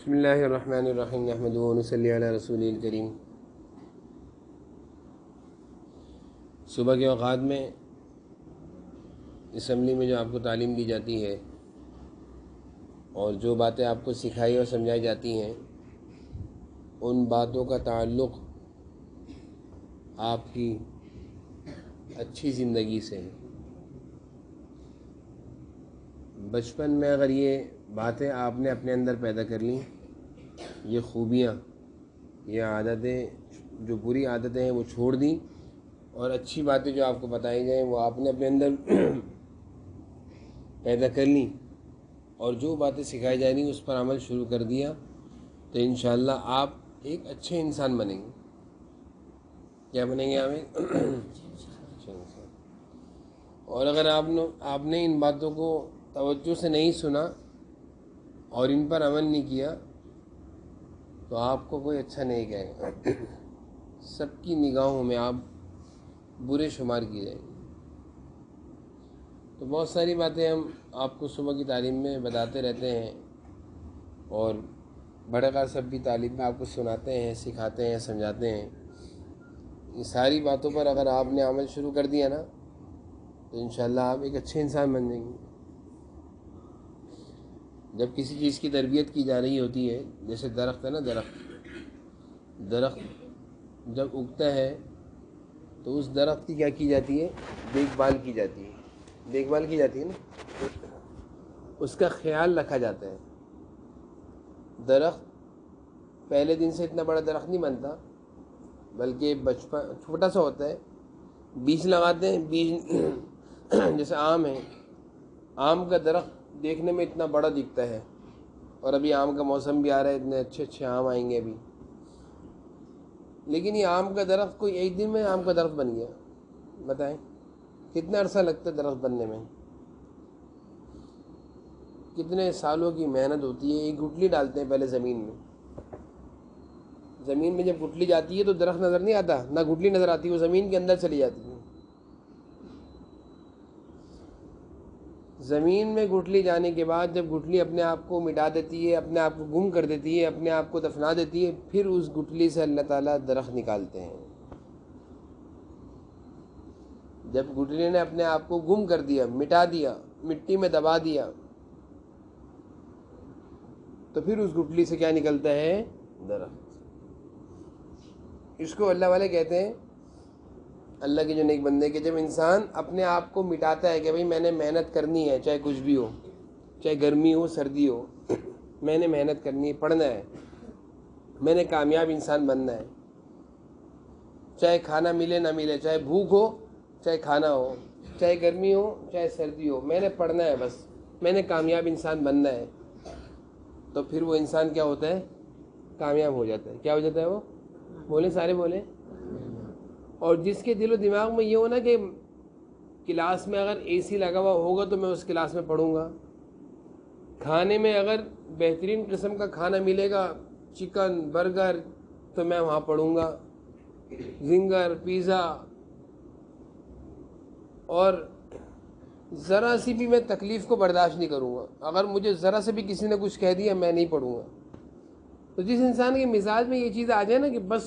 بسم اللہ الرحمن الرحیم نحمدہ و نصلی علی رسول الکریم۔ صبح کے اوقات میں اسمبلی میں جو آپ کو تعلیم دی جاتی ہے اور جو باتیں آپ کو سکھائی اور سمجھائی جاتی ہیں، ان باتوں کا تعلق آپ کی اچھی زندگی سے ہے۔ بچپن میں اگر یہ باتیں آپ نے اپنے اندر پیدا کر لیں، یہ خوبیاں، یہ عادتیں، جو بری عادتیں ہیں وہ چھوڑ دیں، اور اچھی باتیں جو آپ کو بتائی جائیں وہ آپ نے اپنے اندر پیدا کر لیں، اور جو باتیں سکھائی جا رہی ہیں اس پر عمل شروع کر دیا، تو انشاءاللہ آپ ایک اچھے انسان بنیں گے۔ کیا بنیں گے آپ؟ اچھے انسان۔ اور اگر آپ نے ان باتوں کو توجہ سے نہیں سنا اور ان پر عمل نہیں کیا تو آپ کو کوئی اچھا نہیں کہے گا۔ سب کی نگاہوں میں آپ برے شمار کیے جائیں گے۔ تو بہت ساری باتیں ہم آپ کو صبح کی تعلیم میں بتاتے رہتے ہیں، اور بڑے کا سب بھی تعلیم میں آپ کو سناتے ہیں، سکھاتے ہیں، سمجھاتے ہیں۔ ان ساری باتوں پر اگر آپ نے عمل شروع کر دیا نا تو انشاءاللہ آپ ایک اچھے انسان بن جائیں گے۔ جب کسی چیز کی تربیت کی جا رہی ہوتی ہے، جیسے درخت ہے نا، درخت جب اگتا ہے تو اس درخت کی کیا کی جاتی ہے؟ دیکھ بھال کی جاتی ہے نا، اس کا خیال رکھا جاتا ہے۔ درخت پہلے دن سے اتنا بڑا درخت نہیں بنتا، بلکہ بچپن چھوٹا سا ہوتا ہے۔ بیج لگاتے ہیں، بیج جیسے آم ہے، آم کا درخت دیکھنے میں اتنا بڑا دکھتا ہے، اور ابھی آم کا موسم بھی آ رہا ہے، اتنے اچھے اچھے آم آئیں گے ابھی، لیکن یہ آم کا درخت کوئی ایک دن میں آم کا درخت بن گیا؟ بتائیں کتنا عرصہ لگتا ہے درخت بننے میں؟ کتنے سالوں کی محنت ہوتی ہے۔ ایک گٹلی ڈالتے ہیں پہلے زمین میں جب گٹلی جاتی ہے تو درخت نظر نہیں آتا، نہ گٹلی نظر آتی، وہ زمین کے اندر چلی جاتی ہے۔ زمین میں گٹلی جانے کے بعد جب گٹلی اپنے آپ کو مٹا دیتی ہے، اپنے آپ کو گم کر دیتی ہے، اپنے آپ کو دفنا دیتی ہے، پھر اس گٹلی سے اللہ تعالیٰ درخت نکالتے ہیں۔ جب گٹلی نے اپنے آپ کو گم کر دیا، مٹا دیا، مٹی میں دبا دیا، تو پھر اس گٹلی سے کیا نکلتا ہے؟ درخت۔ اس کو اللہ والے کہتے ہیں، اللہ کے جو نیک بندے، کہ جب انسان اپنے آپ کو مٹاتا ہے کہ بھئی میں نے محنت کرنی ہے، چاہے کچھ بھی ہو، چاہے گرمی ہو سردی ہو، میں نے محنت کرنی ہے، پڑھنا ہے، میں نے کامیاب انسان بننا ہے، چاہے کھانا ملے نہ ملے، چاہے بھوک ہو چاہے کھانا ہو، چاہے گرمی ہو چاہے سردی ہو، میں نے پڑھنا ہے، بس میں نے کامیاب انسان بننا ہے، تو پھر وہ انسان کیا ہوتا ہے؟ کامیاب ہو جاتا ہے۔ کیا ہو جاتا ہے وہ؟ بولیں، سارے بولیں۔ اور جس کے دل و دماغ میں یہ ہونا کہ کلاس میں اگر اے سی لگا ہوا ہوگا تو میں اس کلاس میں پڑھوں گا، کھانے میں اگر بہترین قسم کا کھانا ملے گا، چکن برگر، تو میں وہاں پڑھوں گا، زنگر پیزا، اور ذرا سی بھی میں تکلیف کو برداشت نہیں کروں گا۔ اگر مجھے ذرا سے بھی کسی نے کچھ کہہ دیا میں نہیں پڑھوں گا۔ تو جس انسان کے مزاج میں یہ چیز آ جائے نا کہ بس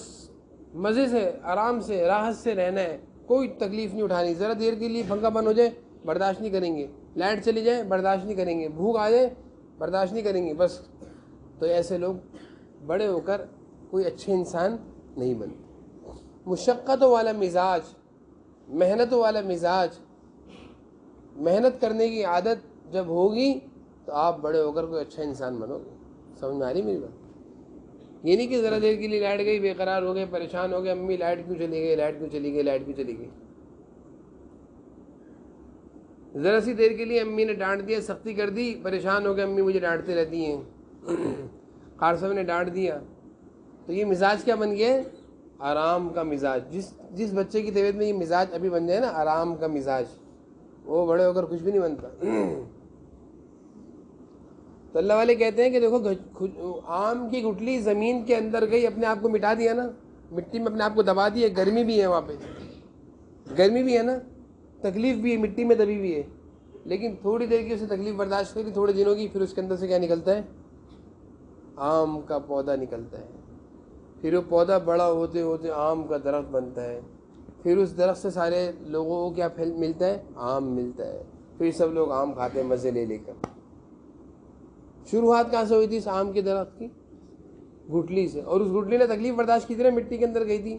مزے سے، آرام سے، راحت سے رہنا ہے، کوئی تکلیف نہیں اٹھانی، ذرا دیر کے لیے پنکھا بند ہو جائے برداشت نہیں کریں گے، لائٹ چلی جائے برداشت نہیں کریں گے، بھوک آ جائے برداشت نہیں کریں گے، بس، تو ایسے لوگ بڑے ہو کر کوئی اچھے انسان نہیں بنتے۔ مشقت والا مزاج، محنت والا مزاج، محنت کرنے کی عادت جب ہوگی تو آپ بڑے ہو کر کوئی اچھا انسان بنو گے۔ سمجھ میں آ رہی میری بات؟ یہ نہیں کہ ذرا دیر کے لیے لائٹ گئی بے قرار ہو گئے، پریشان ہو گئے، امی لائٹ کیوں چلی گئی، لائٹ کیوں چلی گئی، لائٹ کیوں چلی گئی۔ ذرا سی دیر کے لیے امی نے ڈانٹ دیا، سختی کر دی، پریشان ہو گئے، امی مجھے ڈانٹتے رہتی ہیں، خار صاحب نے ڈانٹ دیا، تو یہ مزاج کیا بن گیا ہے؟ آرام کا مزاج۔ جس بچے کی طبیعت میں یہ مزاج ابھی بن جائے نا، آرام کا مزاج، وہ بڑے ہو کر کچھ بھی نہیں بنتا۔ تو اللہ والے کہتے ہیں کہ دیکھو، آم کی گٹلی زمین کے اندر گئی، اپنے آپ کو مٹا دیا نا، مٹی میں اپنے آپ کو دبا دیا، گرمی بھی ہے وہاں پہ، گرمی بھی ہے نا، تکلیف بھی ہے، مٹی میں دبی بھی ہے، لیکن تھوڑی دیر کی اسے تکلیف برداشت کری، تھوڑے دنوں کی، پھر اس کے اندر سے کیا نکلتا ہے؟ آم کا پودا نکلتا ہے، پھر وہ پودا بڑا ہوتے ہوتے آم کا درخت بنتا ہے، پھر اس درخت سے سارے لوگوں کو کیا ملتا ہے؟ آم ملتا ہے، پھر سب لوگ آم کھاتے ہیں مزے لے لے کر۔ شروعات کہاں سے ہوئی تھی اس آم کے درخت کی؟ گٹھلی سے، اور اس گٹھلی نے تکلیف برداشت کی تھی نا، مٹی کے اندر گئی تھی،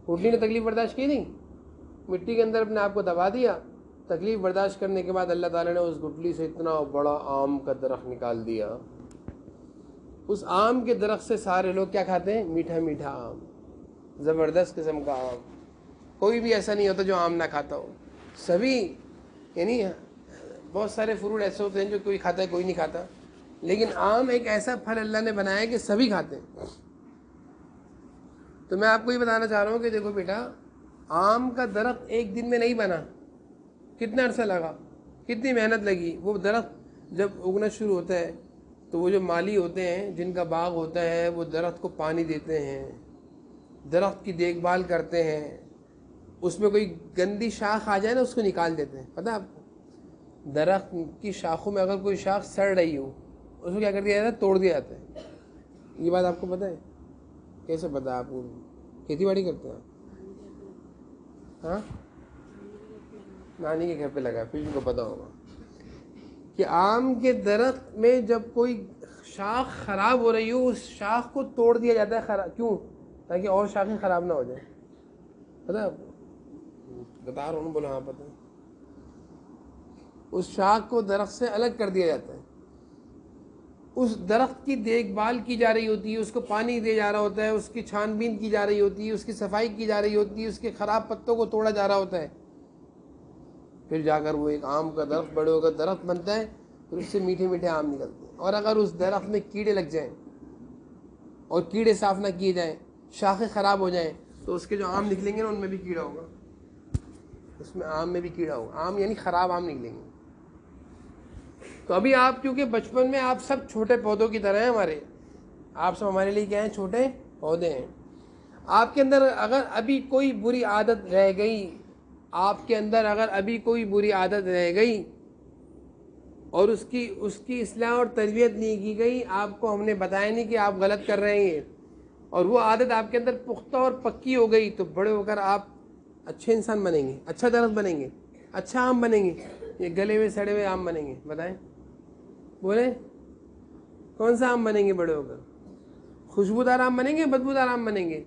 گٹھلی نے تکلیف برداشت کی نہیں، مٹی کے اندر اپنے آپ کو دبا دیا، تکلیف برداشت کرنے کے بعد اللہ تعالیٰ نے اس گٹھلی سے اتنا بڑا آم کا درخت نکال دیا۔ اس آم کے درخت سے سارے لوگ کیا کھاتے ہیں؟ میٹھا میٹھا آم، زبردست قسم کا آم، کوئی بھی ایسا نہیں ہوتا جو آم نہ کھاتا ہو، سبھی، یعنی بہت سارے فروٹ ایسے ہوتے ہیں جو کوئی کھاتا ہے کوئی نہیں کھاتا، لیکن آم ایک ایسا پھل اللہ نے بنایا ہے کہ سبھی کھاتے ہیں۔ تو میں آپ کو یہ بتانا چاہ رہا ہوں کہ دیکھو بیٹا، آم کا درخت ایک دن میں نہیں بنا، کتنا عرصہ لگا، کتنی محنت لگی۔ وہ درخت جب اگنا شروع ہوتا ہے تو وہ جو مالی ہوتے ہیں جن کا باغ ہوتا ہے وہ درخت کو پانی دیتے ہیں، درخت کی دیکھ بھال کرتے ہیں، اس میں کوئی گندی شاخ آ جائے نا اس کو نکال دیتے ہیں۔ پتہ ہے آپ کو، درخت کی شاخوں میں اگر کوئی شاخ سڑ رہی ہو اس کو کیا کر دیا جاتا ہے؟ توڑ دیا جاتا ہے۔ یہ بات آپ کو پتہ ہے؟ کیسے پتہ ہے آپ کو؟ کھیتی باڑی کرتے ہیں ہاں؟ نانی کے گھر پہ لگا، پھر ان کو پتہ ہوگا کہ آم کے درخت میں جب کوئی شاخ خراب ہو رہی ہو اس شاخ کو توڑ دیا جاتا ہے، کیوں؟ تاکہ اور شاخیں خراب نہ ہو جائیں۔ پتہ ہے آپ کو؟ بتا رہا ہوں، بولا ہاں پتہ ہے۔ اس شاخ کو درخت سے الگ کر دیا جاتا ہے، اس درخت کی دیکھ بھال کی جا رہی ہوتی ہے، اس کو پانی دیا جا رہا ہوتا ہے، اس کی چھان بین کی جا رہی ہوتی ہے، اس کی صفائی کی جا رہی ہوتی ہے، اس کے خراب پتوں کو توڑا جا رہا ہوتا ہے، پھر جا کر وہ ایک آم کا درخت بڑے ہو کر درخت بنتا ہے، پھر اس سے میٹھے میٹھے آم نکلتے ہیں۔ اور اگر اس درخت میں کیڑے لگ جائیں اور کیڑے صاف نہ کیے جائیں، شاخیں خراب ہو جائیں، تو اس کے جو آم نکلیں گے نا ان میں بھی کیڑا ہوگا، اس میں آم میں بھی کیڑا ہوگا، آم یعنی خراب آم نکلیں گے۔ تو ابھی آپ کیونکہ بچپن میں آپ سب چھوٹے پودوں کی طرح ہیں، ہمارے آپ سب ہمارے لیے کیا ہیں؟ چھوٹے پودے ہیں۔ آپ کے اندر اگر ابھی کوئی بری عادت رہ گئی، آپ کے اندر اگر ابھی کوئی بری عادت رہ گئی اور اس کی اصلاح اور تربیت نہیں کی گئی، آپ کو ہم نے بتایا نہیں کہ آپ غلط کر رہے ہیں، اور وہ عادت آپ کے اندر پختہ اور پکی ہو گئی، تو بڑے ہو کر آپ اچھے انسان بنیں گے، اچھا درخت بنیں گے، اچھا آم بنیں گے، یہ گلے ہوئے سڑے ہوئے آم بنیں گے؟ بتائیں، بولیں کون سا آم بنیں گے بڑے ہو کر؟ خوشبودار آم بنیں گے، بدبودار آم بنیں گے؟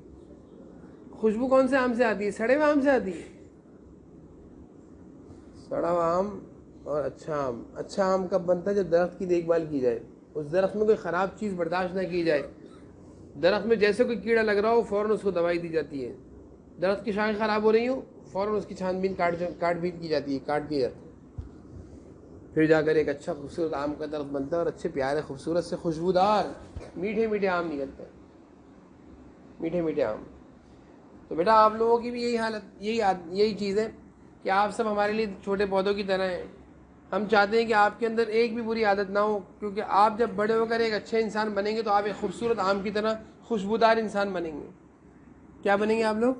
خوشبو کون سے آم سے آتی ہے؟ سڑے ہوئے آم سے آتی ہے۔ سڑا ہوا آم اور اچھا آم، اچھا آم کب بنتا ہے؟ جب درخت کی دیکھ بھال کی جائے، اس درخت میں کوئی خراب چیز برداشت نہ کی جائے، درخت میں جیسے کوئی کیڑا لگ رہا ہو فوراً اس کو دوائی دی جاتی ہے، درخت کی شاخیں خراب ہو رہی ہوں فوراً اس کی چھان بین کاٹ بین کی جاتی ہے، کاٹ دی جاتی ہے، پھر جا کر ایک اچھا خوبصورت آم کا درخت بنتا ہے، اور اچھے پیارے خوبصورت سے خوشبودار میٹھے میٹھے آم نکلتے ہیں، میٹھے میٹھے آم۔ تو بیٹا آپ لوگوں کی بھی یہی حالت، یہی چیز ہے کہ آپ سب ہمارے لیے چھوٹے پودوں کی طرح ہیں۔ ہم چاہتے ہیں کہ آپ کے اندر ایک بھی بری عادت نہ ہو، کیونکہ آپ جب بڑے ہو کر ایک اچھے انسان بنیں گے تو آپ ایک خوبصورت آم کی طرح خوشبودار انسان بنیں گے۔ کیا بنیں گے آپ لوگ؟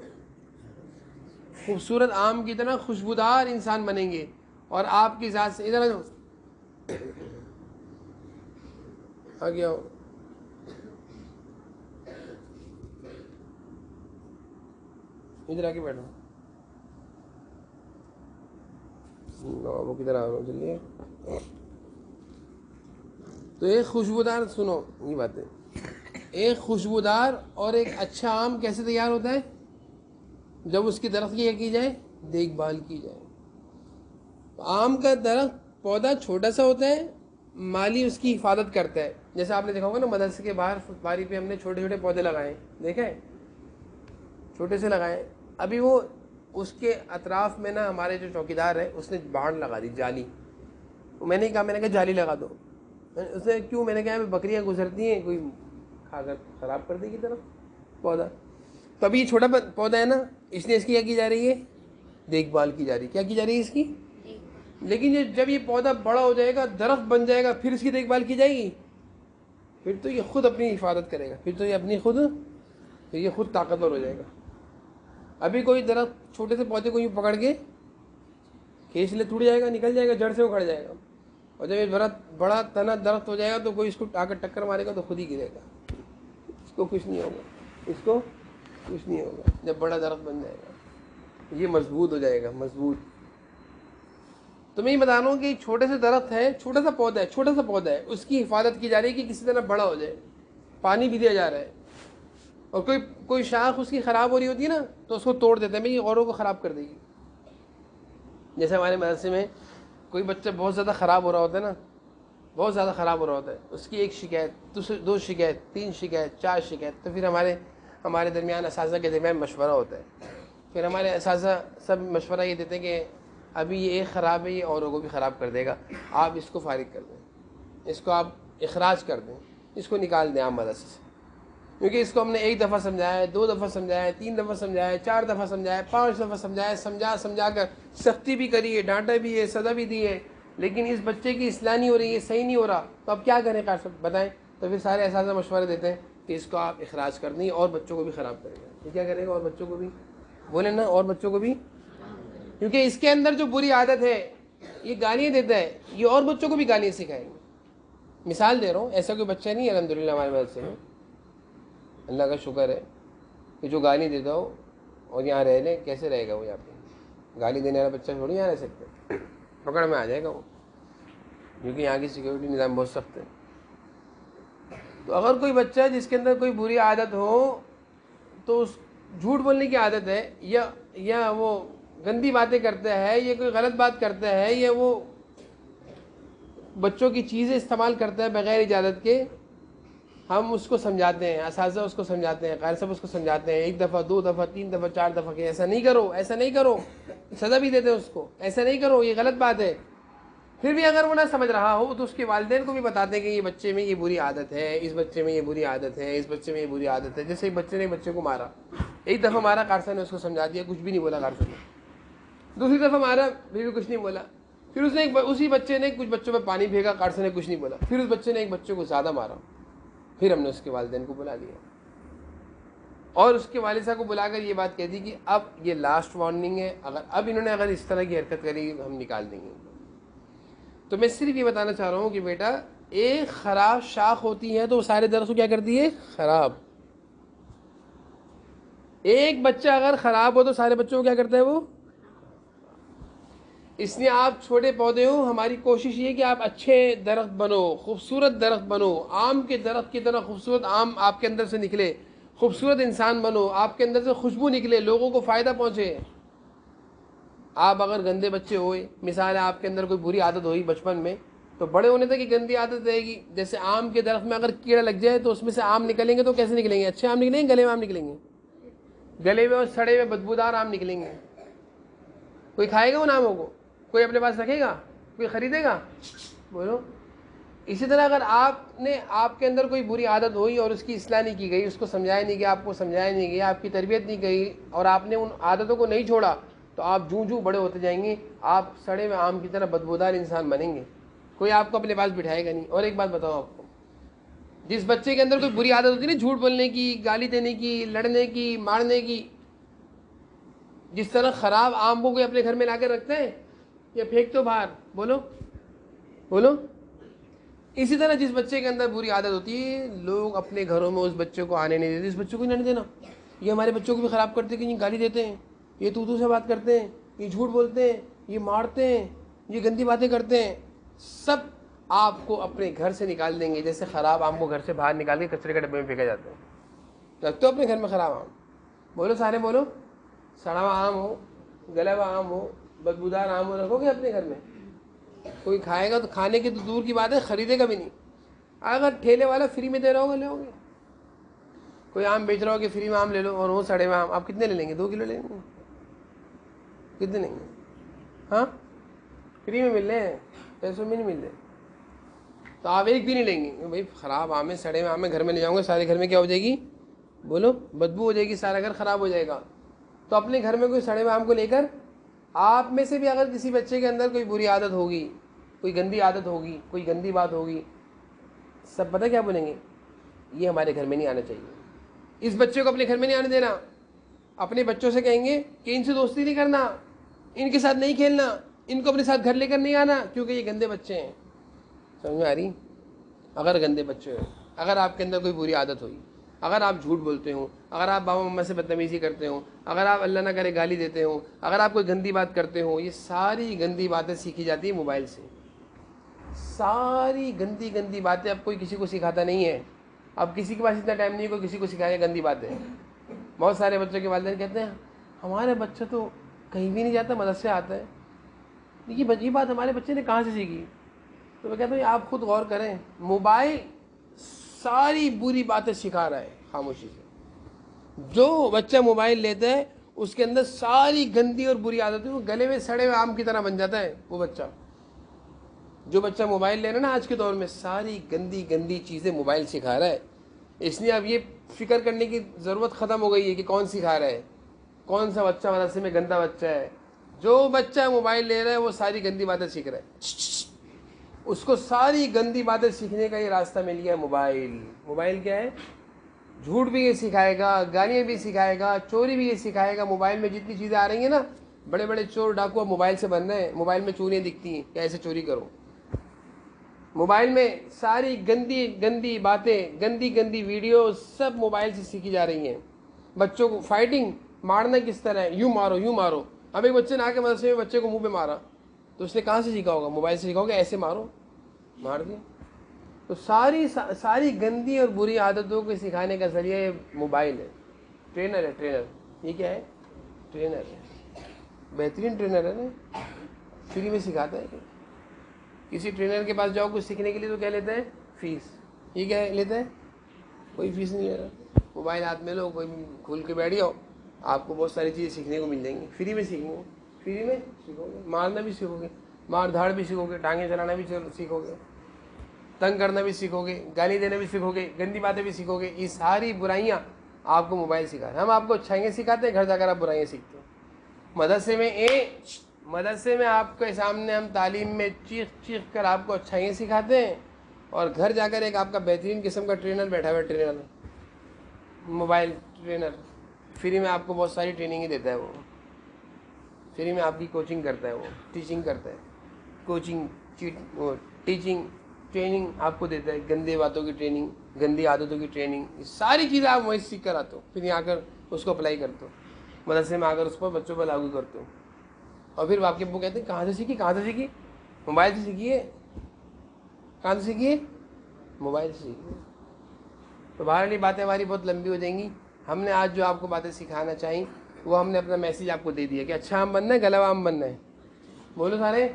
خوبصورت آم کی طرح خوشبودار انسان بنیں گے، اور آپ کی ذات سے ادھر آ جاؤ، آ گیا ہو، ادھر آ کے بیٹھو، وہ کدھر آ رہا ہوں، چلیے۔ تو ایک خوشبودار، سنو یہ بات ہے، ایک خوشبودار اور ایک اچھا آم کیسے تیار ہوتا ہے؟ جب اس کی درخت کی جائے، دیکھ بھال کی جائے۔ آم کا درخت پودا چھوٹا سا ہوتا ہے، مالی اس کی حفاظت کرتا ہے، جیسے آپ نے دیکھا ہوگا نا مدرسے کے باہر باری پہ ہم نے چھوٹے چھوٹے پودے لگائے، دیکھا ہے، چھوٹے سے لگائے۔ ابھی وہ اس کے اطراف میں نا ہمارے جو چوکیدار ہے اس نے باڑ لگا دی، جالی، میں نے کہا جالی لگا دو، اس نے کیوں؟ میں نے کہا بکریاں گزرتی ہیں، کوئی کھا کر خراب کر دے گی طرف پودا۔ تو ابھی یہ چھوٹا پودا ہے نا، اس لیے اس کی کیا کی جا رہی ہے؟ دیکھ بھال کی جا رہی ہے۔ کیا کی جا رہی ہے اس کی؟ لیکن جب یہ پودا بڑا ہو جائے گا، درخت بن جائے گا، پھر اس کی دیکھ بھال کی جائے گی، پھر تو یہ خود اپنی حفاظت کرے گا، پھر یہ خود طاقتور ہو جائے گا۔ ابھی کوئی درخت چھوٹے سے پودے کو یوں پکڑ کے کھینچ لے، ٹوٹ جائے گا، نکل جائے گا، جڑ سے اکھڑ جائے گا۔ اور جب یہ بڑا تنا درخت ہو جائے گا تو کوئی اس کو آ کر ٹکر مارے گا تو خود ہی گرے گا, اس کو کچھ نہیں ہوگا, اس کو کچھ نہیں ہوگا. جب بڑا درخت بن جائے گا یہ مضبوط ہو جائے گا, مضبوط. تو میں یہ بتا رہا ہوں کہ چھوٹے سے درخت ہے, چھوٹا سا پودا ہے, اس کی حفاظت کی جا رہی ہے کہ کسی طرح بڑا ہو جائے, پانی بھی دیا جا رہا ہے. اور کوئی شاخ اس کی خراب ہو رہی ہوتی ہے نا تو اس کو توڑ دیتے ہیں, بھائی یہ اوروں کو خراب کر دے گی. جیسے ہمارے مدرسے میں کوئی بچہ بہت زیادہ خراب ہو رہا ہوتا ہے نا, بہت زیادہ خراب ہو رہا ہوتا ہے, اس کی ایک شکایت, 2 شکایت, 3 شکایت, 4 شکایت, تو پھر ہمارے درمیان اساتذہ کے درمیان مشورہ ہوتا ہے. پھر ہمارے اساتذہ سب مشورہ یہ دیتے ہیں کہ ابھی یہ ایک خراب ہے, یہ اوروں کو بھی خراب کر دے گا, آپ اس کو فارغ کر دیں, اس کو آپ اخراج کر دیں, اس کو نکال دیں آپ مدرسے سے. کیونکہ اس کو ہم نے 1 دفعہ سمجھایا ہے, 2 دفعہ سمجھایا ہے, 3 دفعہ سمجھایا ہے, 4 دفعہ سمجھایا ہے, 5 دفعہ سمجھایا ہے, سمجھا کر سختی بھی کری ہے, ڈانٹا بھی ہے, سزا بھی دی ہے, لیکن اس بچے کی اصلاح نہیں ہو رہی ہے, صحیح نہیں ہو رہا, تو اب کیا کریں قاری صاحب بتائیں. تو پھر سارے اساتذہ مشورے دیتے ہیں کہ اس کو آپ اخراج کر دیں, اور بچوں کو بھی خراب کرے گا. یہ کیا کرے گا, اور بچوں کو بھی بولے نا, اور بچوں کو بھی, کیونکہ اس کے اندر جو بری عادت ہے یہ گالیاں دیتا ہے, یہ اور بچوں کو بھی گالیاں سکھائیں گے. مثال دے رہا ہوں, ایسا کوئی بچہ نہیں ہے الحمدللہ ہمارے مدرسے میں, اللہ کا شکر ہے, کہ جو گالی دیتا ہو اور یہاں رہ لے. کیسے رہے گا وہ یہاں پہ؟ گالی دینے والا بچہ تھوڑی یہاں رہ سکتے, پکڑ میں آ جائے گا وہ, کیونکہ یہاں کی سیکورٹی نظام بہت سخت ہے. تو اگر کوئی بچہ جس کے اندر کوئی بری عادت ہو تو اس جھوٹ بولنے کی عادت ہے, یا وہ گندی باتیں کرتا ہے, یا کوئی غلط بات کرتا ہے, یا وہ بچوں کی چیزیں استعمال کرتا ہے بغیر اجازت کے, ہم اس کو سمجھاتے ہیں, اساتذہ اس کو سمجھاتے ہیں, قاری صاحب اس کو سمجھاتے ہیں, 1 دفعہ 2 دفعہ 3 دفعہ 4 دفعہ کہ ایسا نہیں کرو, ایسا نہیں کرو, سزا بھی دیتے ہیں اس کو, ایسا نہیں کرو, یہ غلط بات ہے. پھر بھی اگر وہ نہ سمجھ رہا ہو تو اس کے والدین کو بھی بتاتے ہیں کہ یہ بچے میں یہ بری عادت ہے, اس بچے میں یہ بری عادت ہے, اس بچے میں یہ بری عادت ہے. جیسے ایک بچے نے بچے کو مارا, 1 دفعہ مارا, قاری صاحب نے اس کو سمجھا دیا, کچھ بھی نہیں بولا قاری صاحب نے. دوسری دفعہ مارا, پھر بھی کچھ نہیں بولا. پھر اسی بچے نے کچھ بچوں پہ پانی پھینکا, قاری صاحب نے کچھ نہیں بولا. پھر اس بچے نے ایک بچے کو زیادہ مارا, پھر ہم نے اس کے والدین کو بلا لیا اور اس کے والد صاحب کو بلا کر یہ بات کہہ دی کہ اب یہ لاسٹ وارننگ ہے, اب انہوں نے اس طرح کی حرکت کری ہم نکال دیں گے. تو میں صرف یہ بتانا چاہ رہا ہوں کہ بیٹا, ایک خراب شاخ ہوتی ہے تو وہ سارے درخت کو کیا کرتی ہے, خراب. ایک بچہ اگر خراب ہو تو سارے بچوں کو کیا کرتا ہے وہ. اس لیے آپ چھوٹے پودے ہو, ہماری کوشش یہ کہ آپ اچھے درخت بنو, خوبصورت درخت بنو, آم کے درخت کی طرح خوبصورت آم آپ کے اندر سے نکلے, خوبصورت انسان بنو, آپ کے اندر سے خوشبو نکلے, لوگوں کو فائدہ پہنچے. آپ اگر گندے بچے ہوئے, مثال ہے آپ کے اندر کوئی بری عادت ہوئی بچپن میں, تو بڑے ہونے تک یہ گندی عادت رہے گی. جیسے آم کے درخت میں اگر کیڑا لگ جائے تو اس میں سے آم نکلیں گے, تو کیسے نکلیں گے, اچھے آم نکلیں گے, گلے میں آم نکلیں گے, گلے میں اور سڑے میں بدبودار آم نکلیں گے. کوئی کھائے گا ان آموں کو, کوئی اپنے پاس رکھے گا, کوئی خریدے گا, بولو. اسی طرح اگر آپ کے اندر کوئی بری عادت ہوئی اور اس کی اصلاح نہیں کی گئی, اس کو سمجھایا نہیں گیا, آپ کو سمجھایا نہیں گیا, آپ کی تربیت نہیں گئی, اور آپ نے ان عادتوں کو نہیں چھوڑا, تو آپ جوں بڑے ہوتے جائیں گے, آپ سڑے ہوئے آم کی طرح بدبودار انسان بنیں گے. کوئی آپ کو اپنے پاس بٹھائے گا نہیں. اور ایک بات بتاؤ آپ کو, جس بچے کے اندر کوئی بری عادت ہوتی ہے نا, جھوٹ بولنے کی, گالی دینے کی, لڑنے کی, مارنے کی, جس طرح خراب آم کو کوئی اپنے گھر میں لا کے رکھتے ہیں یا پھینکتے ہو باہر, بولو بولو, اسی طرح جس بچے کے اندر بری عادت ہوتی ہے لوگ اپنے گھروں میں اس بچے کو آنے نہیں دیتے. اس بچے کو نہیں دینا. یہ ہمارے بچوں کو بھی خراب کرتے ہیں کہ یہ گالی دیتے ہیں, یہ تو سے بات کرتے ہیں, یہ جھوٹ بولتے ہیں, یہ مارتے ہیں, یہ گندی باتیں کرتے ہیں. سب آپ کو اپنے گھر سے نکال دیں گے, جیسے خراب آم کو گھر سے باہر نکال کے کچرے کے ڈبے میں پھینکا جاتا ہے. رکھتے ہو اپنے گھر میں خراب آم, بولو سارے بولو, سڑا ہوا آم ہو, گلا ہوا آم ہو, بدبودار آم ہو, رکھو گے اپنے گھر میں. کوئی کھائے گا تو کھانے کی تو دور کی بات ہے, خریدے گا بھی نہیں. اگر ٹھیلے والا فری میں دے رہا ہوگا لے ہوگے. کوئی آم بیچ رہا ہو کہ فری میں آم لے لو, اور وہ سڑے ہوئے آم آپ کتنے لے لیں گے, 2 کلو لیں گے, کتنے لیں گے؟ ہاں, فری میں مل رہے ہیں, پیسوں میں نہیں مل رہے, تو آپ ایک بھی نہیں لیں گے. بھائی خراب آم ہے, سڑے ہوئے آم ہے, گھر میں لے جاؤں گے, سارے گھر میں کیا ہو جائے گی, بولو, بدبو ہو جائے گی, سارا گھر خراب ہو جائے گا. تو اپنے گھر میں کوئی سڑے ہوئے آم کو لے کر, آپ میں سے بھی اگر کسی بچے کے اندر کوئی بری عادت ہوگی, کوئی گندی عادت ہوگی, کوئی گندی بات ہوگی, سب پتہ کیا بولیں گے, یہ ہمارے گھر میں نہیں آنا چاہیے. اس بچے کو اپنے گھر میں نہیں آنے دینا. اپنے بچوں سے کہیں گے کہ ان سے دوستی نہیں کرنا, ان کے ساتھ نہیں کھیلنا, ان کو اپنے ساتھ گھر لے کر نہیں آنا, کیونکہ یہ گندے بچے ہیں. سمجھ میں آ رہی؟ اگر گندے بچے ہوئے، اگر آپ کے اندر کوئی بری عادت ہوئی، اگر آپ جھوٹ بولتے ہوں، اگر آپ بابا مما سے بدتمیزی کرتے ہوں، اگر آپ اللہ نہ کرے گالی دیتے ہوں، اگر آپ کوئی گندی بات کرتے ہوں، یہ ساری گندی باتیں سیکھی جاتی ہیں موبائل سے. ساری گندی گندی باتیں اب کوئی کسی کو سکھاتا نہیں ہے. اب کسی کے پاس اتنا ٹائم نہیں ہے کوئی کسی کو سکھائے گندی باتیں. بہت سارے بچوں کے والدین کہتے ہیں ہمارے بچہ تو کہیں بھی نہیں جاتا، مدرسے آتا ہے. یہ بات ہمارے بچے نے کہاں سے سیکھی؟ تو میں کہتا ہوں آپ خود غور کریں، موبائل ساری بری باتیں سکھا رہا ہے خاموشی سے. جو بچہ موبائل لیتا ہے اس کے اندر ساری گندی اور بری عادتیں، وہ گلے میں سڑے ہوئے آم کی طرح بن جاتا ہے وہ بچہ. جو بچہ موبائل لے رہا ہے نا آج کے دور میں، ساری گندی گندی چیزیں موبائل سکھا رہا ہے. اس لیے اب یہ فکر کرنے کی ضرورت ختم ہو گئی ہے کہ کون سکھا رہا ہے، کون سا بچہ مدرسے میں گندا بچہ ہے. جو بچہ موبائل لے رہا ہے وہ ساری گندی باتیں سیکھ رہا ہے. اس کو ساری گندی باتیں سیکھنے کا یہ راستہ مل گیا موبائل. موبائل کیا ہے؟ جھوٹ بھی یہ سکھائے گا، گالیاں بھی سکھائے گا، چوری بھی یہ سکھائے گا. موبائل میں جتنی چیزیں آ رہی ہیں نا، بڑے بڑے چور ڈاکو اب موبائل سے بن رہے ہیں. موبائل میں چوریاں دکھتی ہیں کہ ایسے چوری کرو. موبائل میں ساری گندی گندی باتیں، گندی گندی ویڈیو سب موبائل سے سیکھی جا رہی ہیں. بچوں کو فائٹنگ، مارنا کس طرح ہے، یوں مارو یوں مارو. اب ایک بچے نے آ کے مدرسے میں بچے کو منہ پہ مارا تو اس نے کہاں سے سیکھا ہوگا؟ موبائل سے سیکھا ہوگا. ایسے مارو، مار دیا. تو ساری گندی اور بری عادتوں کو سکھانے کا ذریعہ یہ موبائل ہے. ٹرینر ہے، ٹرینر. یہ کیا ہے؟ ٹرینر ہے. بہترین ٹرینر ہے نا، فری میں سکھاتا ہے. کسی ٹرینر کے پاس جاؤ کچھ سیکھنے کے لیے تو کیا لیتا ہے؟ فیس. یہ کیا لیتا ہے؟ کوئی فیس نہیں لے رہا. موبائل ہاتھ میں لو، کوئی کھول کے بیٹھ جاؤ، آپ کو بہت ساری چیزیں سیکھنے کو مل جائیں گی. فری میں سیکھیں گے، فری میں سیکھو گے. مارنا بھی سیکھو گے، مار دھاڑ بھی سیکھو گے، ٹانگیں چلانا بھی سیکھو گے، تنگ کرنا بھی سیکھو گے، گالی دینا بھی سیکھو گے، گندی باتیں بھی سیکھو گے. یہ ساری برائیاں آپ کو موبائل سکھا رہا ہے. ہم آپ کو اچھائیاں سکھاتے ہیں، گھر جا کر آپ برائیاں سیکھتے ہیں. مدرسے میں آپ کے سامنے ہم تعلیم میں چیخ چیخ کر آپ کو اچھائیاں سکھاتے ہیں، اور گھر جا کر ایک آپ کا بہترین قسم کا ٹرینر بیٹھا ہوا ہے. ٹرینر، موبائل ٹرینر، فری میں آپ کو بہت ساری ٹریننگ دیتا ہے. وہ فری میں آپ کی کوچنگ کرتا ہے، وہ ٹیچنگ کرتا ہے. کوچنگ، ٹیچنگ، ٹریننگ آپ کو دیتا ہے. گندے باتوں کی ٹریننگ، گندی عادتوں کی ٹریننگ، یہ ساری چیزیں آپ وہیں سیکھ کر آتے ہو. پھر یہاں آ کر اس کو اپلائی کرتے ہو، مدرسے میں آ کر اس پر بچوں پر لاگو کرتے ہو. اور پھر آپ کے ابو کہتے ہیں کہاں سے سیکھی؟ کہاں سے سیکھی؟ موبائل سے سیکھی ہے. کہاں سے سیکھی ہے؟ موبائل سے سیکھی ہے. تو بہرحال یہ باتیں ہماری بہت لمبی ہو جائیں گی. ہم نے آج جو آپ کو باتیں سکھانا چاہیں وہ ہم نے اپنا میسیج آپ کو دے دیا کہ اچھا آم بننا ہے، گلا آم بننا ہے. بولو سارے،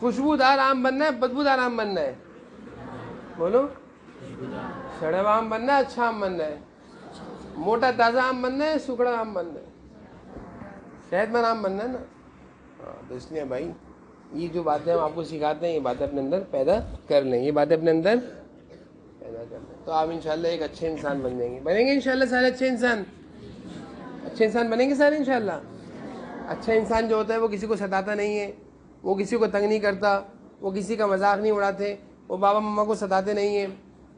خوشبودار آم بننا ہے، بدبودار آم بننا ہے؟ بولو، سڑا ہوا آم بننا ہے، اچھا آم بننا ہے؟ موٹا تازہ آم بننا ہے، سکڑا آم بننا ہے؟ صحت مند آم بننا ہے نا. ہاں، تو اس لیے بھائی یہ جو باتیں ہم آپ کو سکھاتے ہیں یہ باتیں اپنے اندر پیدا کر لیں. یہ باتیں اپنے اندر پیدا کر لیں تو آپ انشاءاللہ ایک اچھے انسان بن جائیں گے. بنیں گے انشاءاللہ سارے اچھے انسان. اچھے انسان بنیں گے سارے انشاءاللہ. اچھا انسان جو ہوتا ہے وہ کسی کو ستاتا نہیں ہے، وہ کسی کو تنگ نہیں کرتا، وہ کسی کا مذاق نہیں اڑاتے، وہ بابا مما کو ستاتے نہیں ہیں،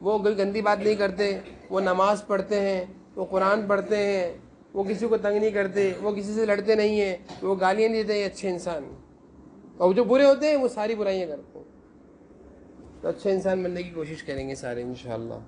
وہ کوئی گندی بات نہیں کرتے، وہ نماز پڑھتے ہیں، وہ قرآن پڑھتے ہیں، وہ کسی کو تنگ نہیں کرتے، وہ کسی سے لڑتے نہیں ہیں، وہ گالیاں نہیں دیتے. اچھے انسان. اور جو برے ہوتے ہیں وہ ساری برائیاں کرتے ہیں. تو اچھے انسان بننے کی کوشش کریں گے سارے انشاءاللہ.